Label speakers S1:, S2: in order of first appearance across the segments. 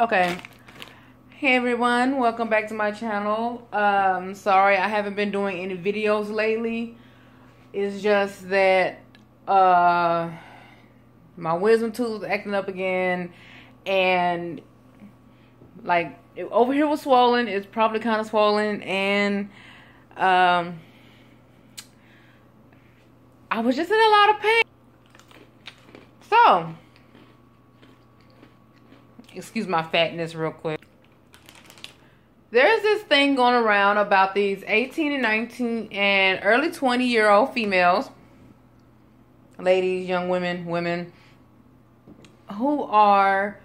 S1: Okay. Hey everyone, welcome back to my channel. Sorry I haven't been doing any videos lately. It's just that my wisdom tooth is acting up again, and like over here was swollen. It's probably kind of swollen, and I was just in a lot of pain. So excuse my fatness real quick. There's this thing going around about these 18 and 19 and early 20-year-old females, ladies, young women, who are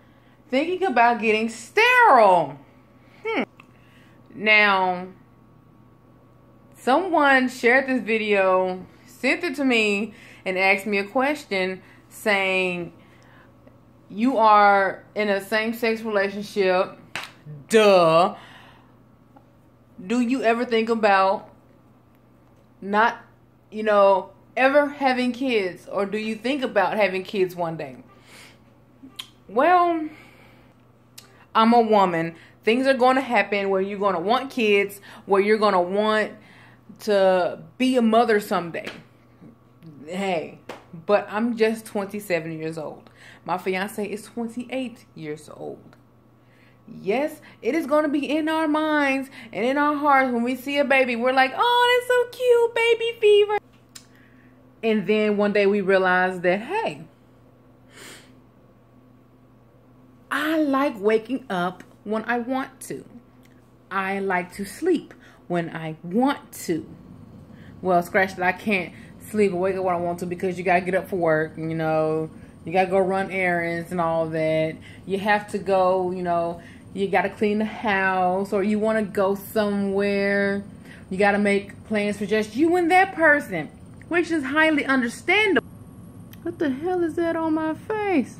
S1: thinking about getting sterile. Now, someone shared this video, sent it to me, and asked me a question saying, you are in a same-sex relationship, duh. Do you ever think about not, ever having kids? Or do you think about having kids one day? Well, I'm a woman. Things are going to happen where you're going to want kids, where you're going to want to be a mother someday. Hey, but I'm just 27 years old. My fiance is 28 years old. Yes, it is going to be in our minds and in our hearts when we see a baby. We're like, oh, that's so cute, baby fever. And then one day we realize that, hey, I like waking up when I want to. I like to sleep when I want to. Well, scratch that, I can't sleep or wake up when I want to, because you got to get up for work, You got to go run errands and all that. You have to go, you got to clean the house, or you want to go somewhere. You got to make plans for just you and that person, which is highly understandable. What the hell is that on my face?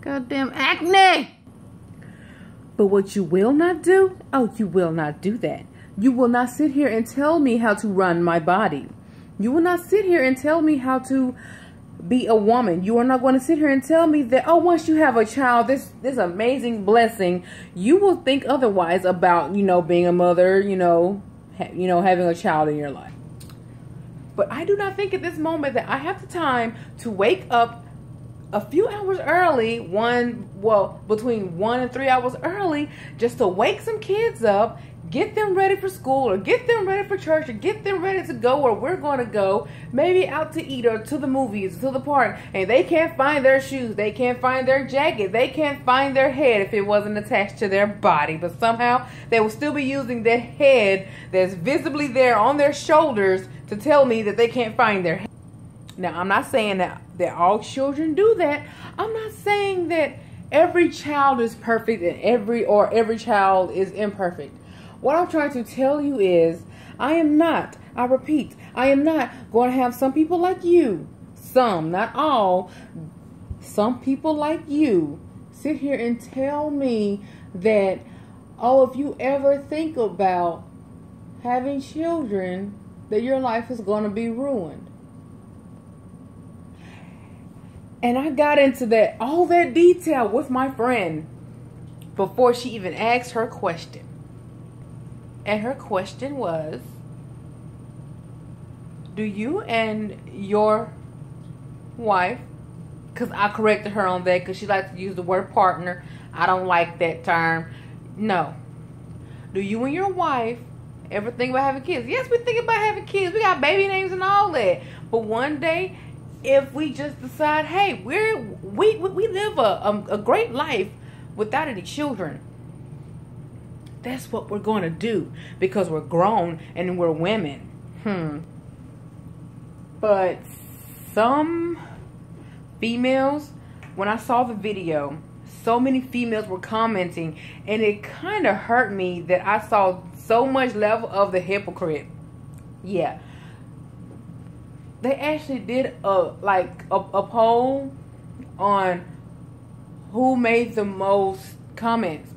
S1: Goddamn acne. But what you will not do, you will not do that. You will not sit here and tell me how to run my body. You will not sit here and tell me how to be a woman. You are not going to sit here and tell me that, once you have a child, this amazing blessing, you will think otherwise about, being a mother, having a child in your life. But I do not think at this moment that I have the time to wake up a few hours early, between 1 and 3 hours early, just to wake some kids up, get them ready for school, or get them ready for church, or get them ready to go where we're going to go, maybe out to eat, or to the movies, to the park, and they can't find their shoes, they can't find their jacket, they can't find their head if it wasn't attached to their body, but somehow they will still be using their head that's visibly there on their shoulders to tell me that they can't find their head. Now, I'm not saying that all children do that. I'm not saying that every child is perfect and every child is imperfect. What I'm trying to tell you is, I repeat, I am not going to have some people like you, some, not all, some people like you sit here and tell me that, if you ever think about having children, that your life is going to be ruined. And I got into all that detail with my friend before she even asked her question. And her question was, do you and your wife, because I corrected her on that because she likes to use the word partner. I don't like that term. No. Do you and your wife ever think about having kids? Yes, we think about having kids. We got baby names and all that. But one day, if we just decide, hey, we live a great life without any children, that's what we're going to do, because we're grown and we're women. But some females, when I saw the video, so many females were commenting, and it kind of hurt me that I saw so much level of the hypocrite. Yeah. They actually did a poll on who made the most comments.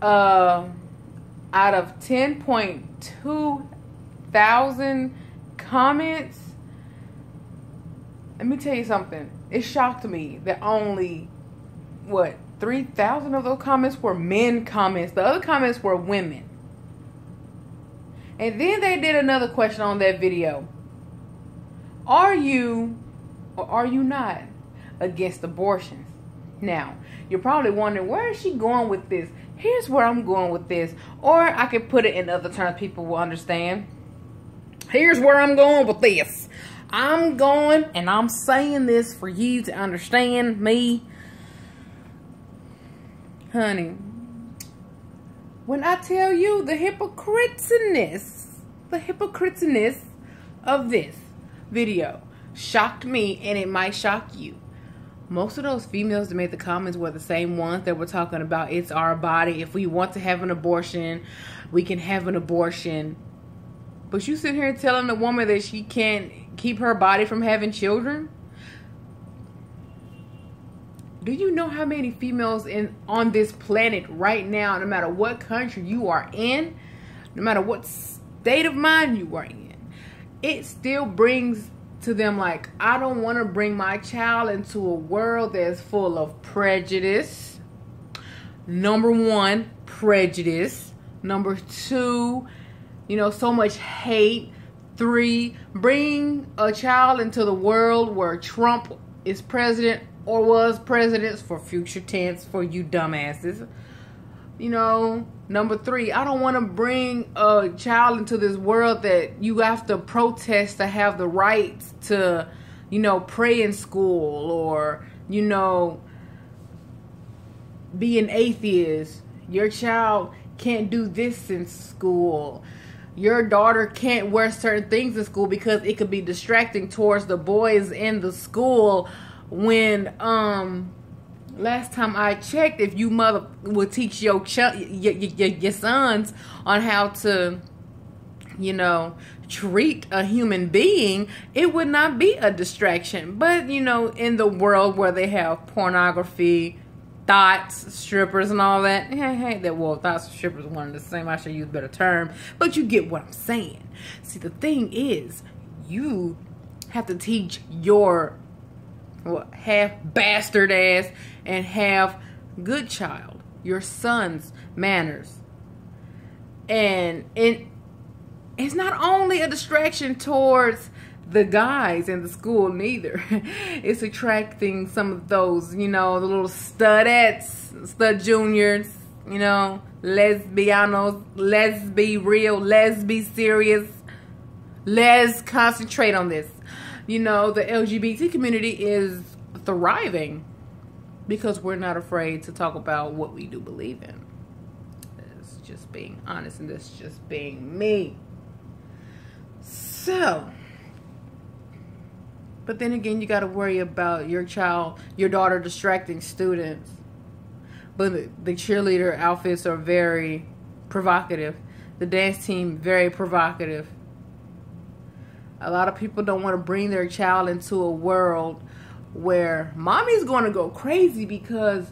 S1: Out of 10.2 thousand comments, let me tell you something. It shocked me that only, 3,000 of those comments were men comments. The other comments were women. And then they did another question on that video. Are you or are you not against abortions? Now, you're probably wondering, where is she going with this? Here's where I'm going with this. Or I could put it in other terms people will understand. Here's where I'm going with this. I'm going and I'm saying this for you to understand me. Honey, when I tell you the hypocrisy-ness of this video shocked me, and it might shock you. Most of those females that made the comments were the same ones that were talking about it's our body. If we want to have an abortion, we can have an abortion. But you sit here telling a woman that she can't keep her body from having children? Do you know how many females on this planet right now, no matter what country you are in, no matter what state of mind you are in, it still brings to them like, I don't want to bring my child into a world that's full of prejudice. Number one, prejudice. Number two, so much hate. 3, bring a child into the world where Trump is president or was president, for future tense for you dumbasses. Number 3, I don't want to bring a child into this world that you have to protest to have the right to, pray in school or, be an atheist. Your child can't do this in school. Your daughter can't wear certain things in school because it could be distracting towards the boys in the school. When last time I checked, if you mother would teach your sons on how to, treat a human being, it would not be a distraction. But in the world where they have pornography, thoughts, strippers, and all that. Thoughts and strippers are one and the same. I should use a better term. But you get what I'm saying. See, the thing is, you have to teach your half bastard ass and half good child, your son's manners. And it's not only a distraction towards the guys in the school neither. It's attracting some of those, the little studettes, stud juniors, lesbianos, let's be real, let's be serious, let's concentrate on this. The LGBT community is thriving because we're not afraid to talk about what we do believe in. It's just being honest, and that's just being me. So, but then again, you got to worry about your daughter distracting students. But the cheerleader outfits are very provocative. The dance team, very provocative. A lot of people don't want to bring their child into a world where mommy's going to go crazy because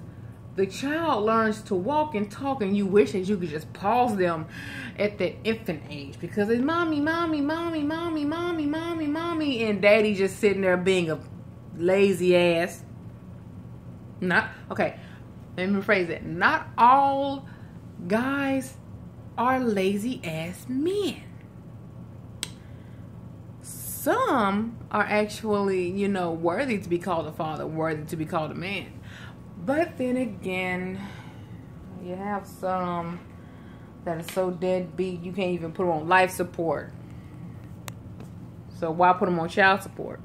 S1: the child learns to walk and talk, and you wish that you could just pause them at the infant age because it's mommy, mommy, mommy, mommy, mommy, mommy, mommy, and daddy just sitting there being a lazy ass. Okay, let me rephrase it. Not all guys are lazy ass men. Some are actually, worthy to be called a father, worthy to be called a man. But then again, you have some that are so deadbeat you can't even put them on life support. So why put them on child support?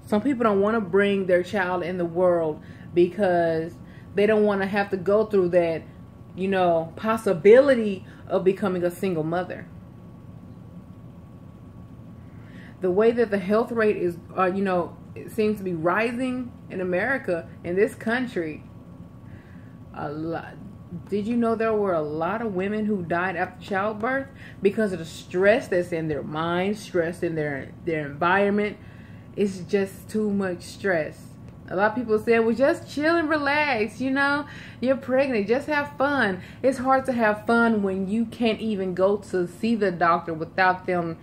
S1: Some people don't want to bring their child in the world because they don't want to have to go through that, possibility of becoming a single mother. The way that the health rate is, it seems to be rising in America, in this country. A lot. Did you know there were a lot of women who died after childbirth because of the stress that's in their mind, stress in their environment? It's just too much stress. A lot of people say, well, just chill and relax, you're pregnant, just have fun. It's hard to have fun when you can't even go to see the doctor without them,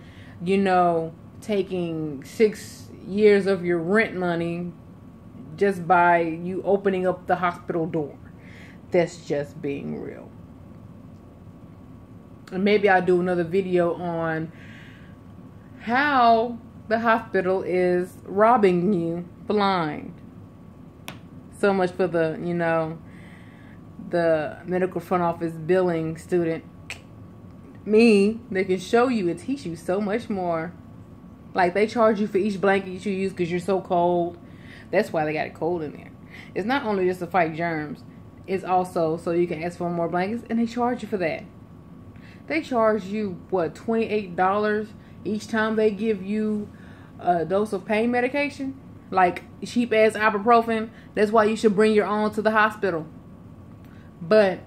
S1: taking 6 years of your rent money just by you opening up the hospital door. That's just being real. And maybe I'll do another video on how the hospital is robbing you blind. So much for the, the medical front office billing student. Me, they can show you and teach you so much more. Like, they charge you for each blanket you use because you're so cold. That's why they got it cold in there. It's not only just to fight germs. It's also so you can ask for more blankets, and they charge you for that. They charge you, what, $28 each time they give you a dose of pain medication? Like cheap-ass ibuprofen. That's why you should bring your own to the hospital. But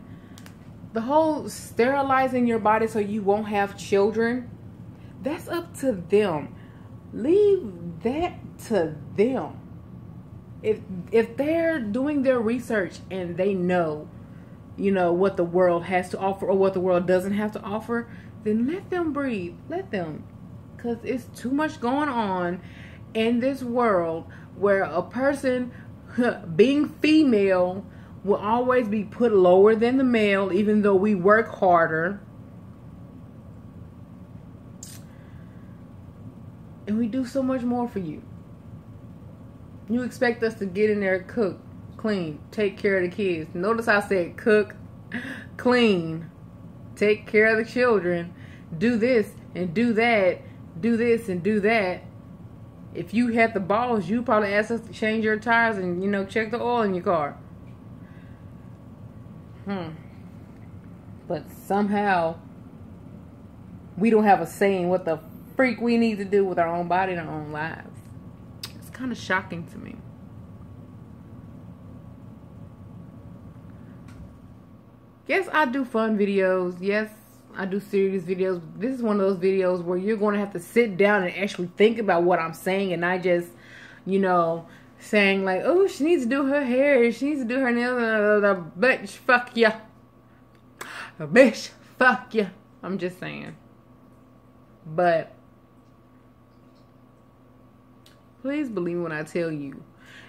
S1: the whole sterilizing your body so you won't have children, that's up to them. Leave that to them. If they're doing their research and they know, what the world has to offer or what the world doesn't have to offer, then let them breathe. Let them. Because it's too much going on in this world where a person being female will always be put lower than the male, even though we work harder. And we do so much more for you. You expect us to get in there, cook, clean, take care of the kids. Notice I said cook, clean, take care of the children, do this and do that, do this and do that. If you had the balls, you probably ask us to change your tires and, check the oil in your car. But somehow we don't have a say in what the freak we need to do with our own body and our own lives. It's kind of shocking to me. Yes, I do fun videos. Yes, I do serious videos. This is one of those videos where you're going to have to sit down and actually think about what I'm saying, and not just, saying like, oh, she needs to do her hair, she needs to do her nails, bitch, fuck ya. Bitch, fuck ya. I'm just saying. But please believe me when I tell you,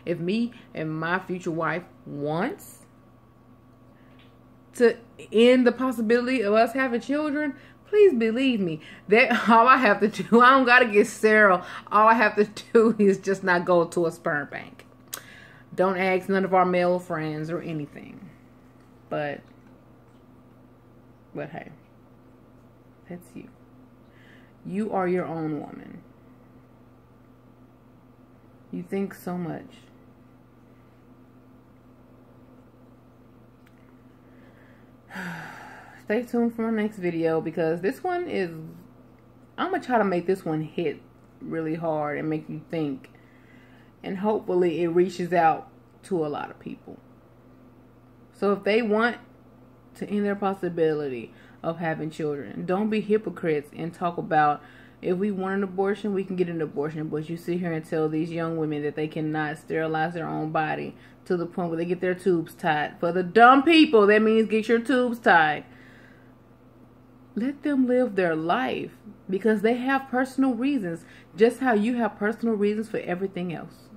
S1: if me and my future wife wants to end the possibility of us having children, please believe me, that all I have to do, I don't gotta get sterile. All I have to do is just not go to a sperm bank. Don't ask none of our male friends or anything. But hey, that's you. You are your own woman. You think so much. Stay tuned for my next video, because this one is, I'm going to try to make this one hit really hard and make you think. And hopefully it reaches out to a lot of people. So if they want to end their possibility of having children, don't be hypocrites and talk about, if we want an abortion, we can get an abortion. But you sit here and tell these young women that they cannot sterilize their own body to the point where they get their tubes tied. For the dumb people, that means get your tubes tied. Let them live their life, because they have personal reasons, just how you have personal reasons for everything else.